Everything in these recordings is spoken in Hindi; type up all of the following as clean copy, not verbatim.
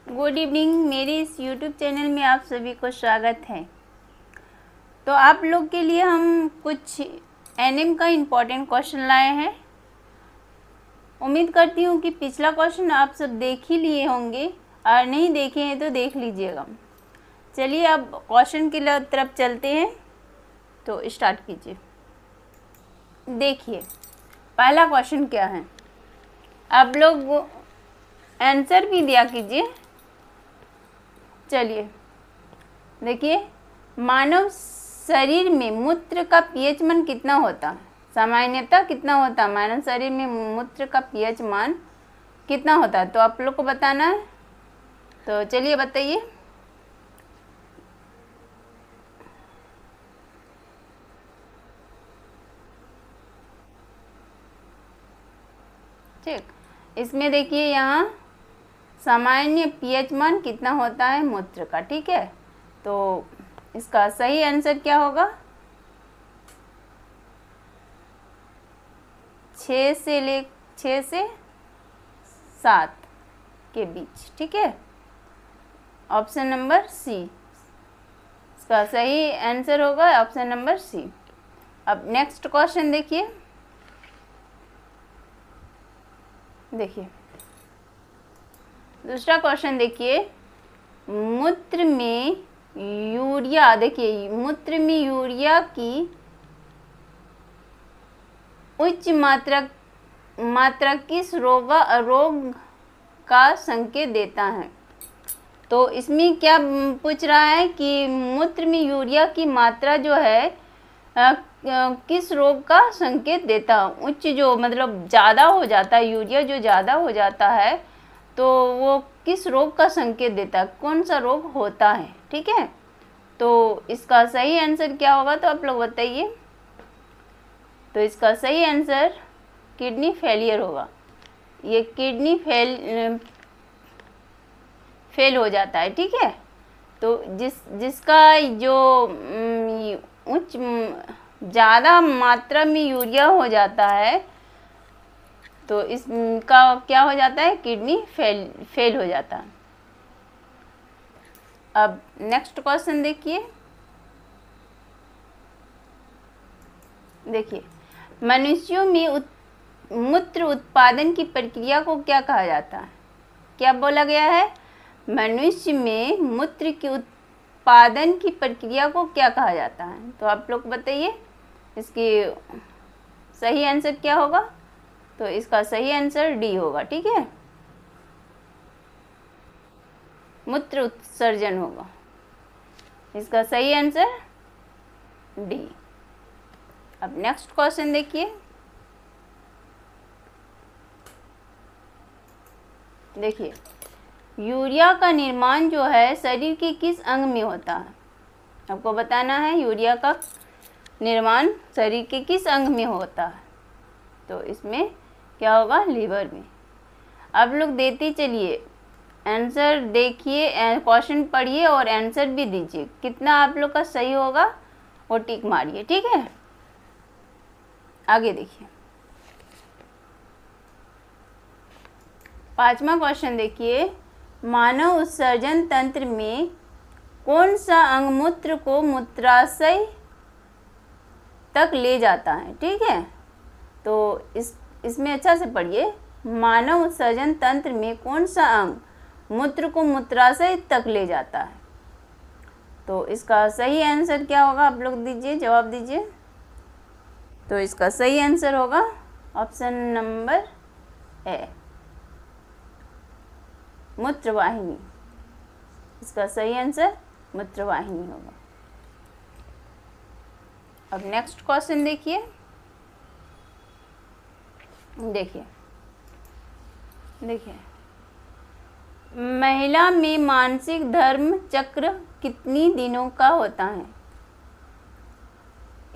Good evening. मेरे इस यूट्यूब चैनल में आप सभी को स्वागत है। तो आप लोग के लिए हम कुछ एनएम का इम्पोर्टेंट क्वेश्चन लाए हैं। उम्मीद करती हूँ कि पिछला क्वेश्चन आप सब देख ही लिए होंगे, और नहीं देखे हैं तो देख लीजिएगा। चलिए अब क्वेश्चन की तरफ चलते हैं, तो स्टार्ट कीजिए। देखिए पहला क्वेश्चन क्या है, आप लोग आंसर भी दिया कीजिए। चलिए देखिए, मानव शरीर में मूत्र का पीएच मान कितना होता है? सामान्यतः कितना होता है मानव शरीर में मूत्र का पीएच मान कितना होता है? तो आप लोग को बताना है। तो चलिए बताइए। ठीक, इसमें देखिए यहाँ सामान्य पीएच मान कितना होता है मूत्र का। ठीक है, तो इसका सही आंसर क्या होगा? 6 से 7 के बीच। ठीक है, ऑप्शन नंबर सी इसका सही आंसर होगा, ऑप्शन नंबर सी। अब नेक्स्ट क्वेश्चन देखिए। दूसरा क्वेश्चन देखिए, मूत्र में यूरिया, देखिए मूत्र में यूरिया की उच्च मात्रा किस रोग का संकेत देता है? तो इसमें क्या पूछ रहा है कि मूत्र में यूरिया की मात्रा जो है किस रोग का संकेत देता है? उच्च जो मतलब ज़्यादा हो जाता है, यूरिया जो ज़्यादा हो जाता है तो वो किस रोग का संकेत देता है, कौन सा रोग होता है? ठीक है, तो इसका सही आंसर क्या होगा? तो आप लोग बताइए। तो इसका सही आंसर किडनी फेलियर होगा। ये किडनी फेल हो जाता है। ठीक है, तो जिसका जो उच्च ज़्यादा मात्रा में यूरिया हो जाता है तो इसका क्या हो जाता है? किडनी फेल हो जाता है। अब नेक्स्ट क्वेश्चन देखिए। मनुष्यों में मूत्र उत्पादन की प्रक्रिया को क्या कहा जाता है? क्या बोला गया है? मनुष्य में मूत्र के उत्पादन की प्रक्रिया को क्या कहा जाता है? तो आप लोग बताइए इसकी सही आंसर क्या होगा? तो इसका सही आंसर डी होगा। ठीक है, मूत्र उत्सर्जन होगा। इसका सही आंसर डी। अब नेक्स्ट क्वेश्चन देखिए। यूरिया का निर्माण जो है शरीर के किस अंग में होता है? आपको बताना है यूरिया का निर्माण शरीर के किस अंग में होता है? तो इसमें क्या होगा? लीवर में। आप लोग देते चलिए, आंसर देखिए, क्वेश्चन पढ़िए और आंसर भी दीजिए। कितना आप लोग का सही होगा वो टिक मारिए। ठीक है, आगे देखिए। पांचवा क्वेश्चन देखिए, मानव उत्सर्जन तंत्र में कौन सा अंग मूत्र को मूत्राशय तक ले जाता है? ठीक है, तो इसमें अच्छा से पढ़िए। मानव उत्सर्जन तंत्र में कौन सा अंग मूत्र को मूत्राशय तक ले जाता है? तो इसका सही आंसर क्या होगा? आप लोग दीजिए, जवाब दीजिए। तो इसका सही आंसर होगा ऑप्शन नंबर ए, मूत्रवाहिनी। इसका सही आंसर मूत्रवाहिनी होगा। अब नेक्स्ट क्वेश्चन देखिए। महिला में मासिक धर्म चक्र कितनी दिनों का होता है?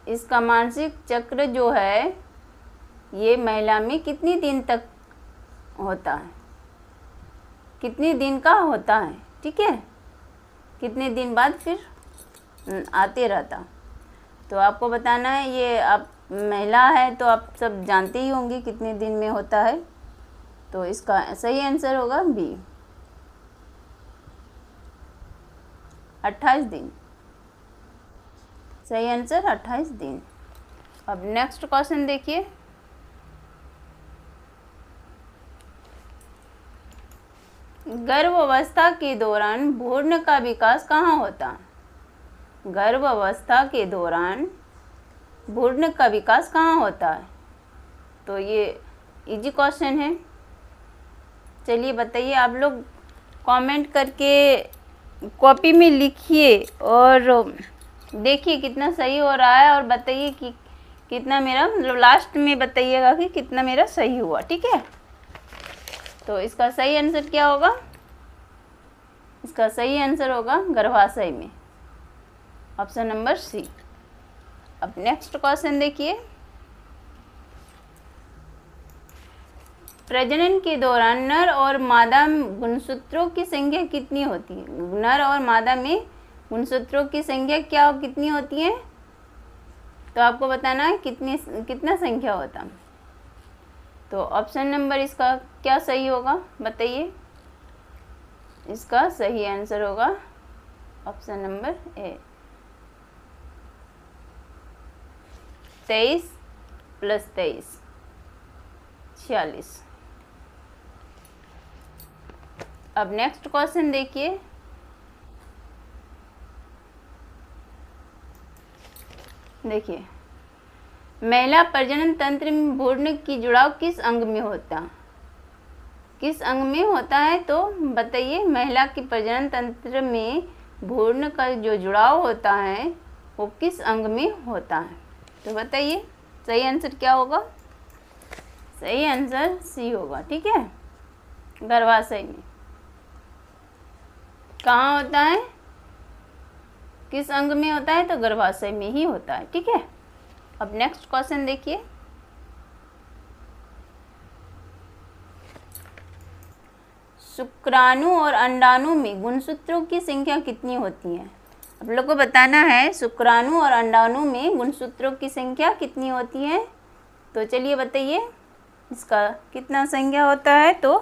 इसका मासिक चक्र जो है ये महिला में कितनी दिन तक होता है, कितने दिन का होता है? ठीक है, कितने दिन बाद फिर आते रहता। तो आपको बताना है। ये आप महिला है तो आप सब जानते ही होंगे कितने दिन में होता है। तो इसका सही आंसर होगा बी। 28 दिन। सही आंसर 28 दिन। अब नेक्स्ट क्वेश्चन देखिए, गर्भावस्था के दौरान भ्रूण का विकास कहाँ होता है? गर्भावस्था के दौरान भ्रूण का विकास कहाँ होता है? तो ये इजी क्वेश्चन है। चलिए बताइए, आप लोग कमेंट करके कॉपी में लिखिए और देखिए कितना सही हो रहा है, और बताइए कि कितना मेरा, मतलब लास्ट में बताइएगा कि कितना मेरा सही हुआ, ठीक है। तो इसका सही आंसर क्या होगा? इसका सही आंसर होगा गर्भाशय में, ऑप्शन नंबर सी। अब नेक्स्ट क्वेश्चन देखिए, प्रजनन के दौरान नर और मादा गुणसूत्रों की संख्या कितनी होती है? नर और मादा में गुणसूत्रों की संख्या कितनी होती है? तो आपको बताना है कितना संख्या होता। तो ऑप्शन नंबर इसका क्या सही होगा बताइए। इसका सही आंसर होगा ऑप्शन नंबर ए, 23 + 23 46। अब नेक्स्ट क्वेश्चन देखिए, महिला प्रजनन तंत्र में भ्रूण की जुड़ाव किस अंग में होता है? किस अंग में होता है? तो बताइए, महिला की प्रजनन तंत्र में भ्रूण का जो जुड़ाव होता है वो किस अंग में होता है? तो बताइए सही आंसर क्या होगा? सही आंसर सी होगा, ठीक है। गर्भाशय में। कहाँ होता है? किस अंग में होता है? तो गर्भाशय में ही होता है, ठीक है। अब नेक्स्ट क्वेश्चन देखिए, शुक्राणु और अंडाणु में गुणसूत्रों की संख्या कितनी होती है? आप लोग को बताना है शुक्राणु और अंडाणु में गुणसूत्रों की संख्या कितनी होती है। तो चलिए बताइए इसका कितना संख्या होता है? तो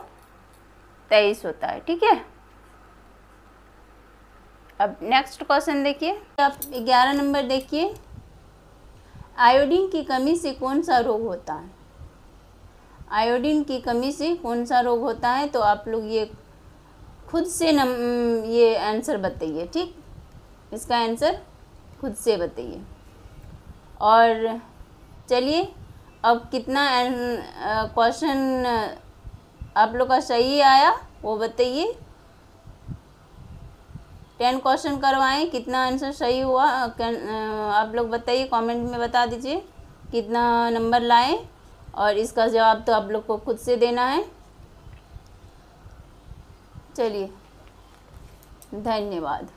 23 होता है, ठीक है। अब नेक्स्ट क्वेश्चन देखिए, आप 11 नंबर देखिए, आयोडीन की कमी से कौन सा रोग होता है? आयोडीन की कमी से कौन सा रोग होता है? तो आप लोग ये खुद से ये आंसर बताइए, ठीक। इसका आंसर खुद से बताइए। और चलिए अब कितना क्वेश्चन आप लोग का सही आया वो बताइए। 10 क्वेश्चन करवाएं, कितना आंसर सही हुआ आप लोग बताइए, कमेंट में बता दीजिए कितना नंबर लाएं, और इसका जवाब तो आप लोग को खुद से देना है। चलिए, धन्यवाद।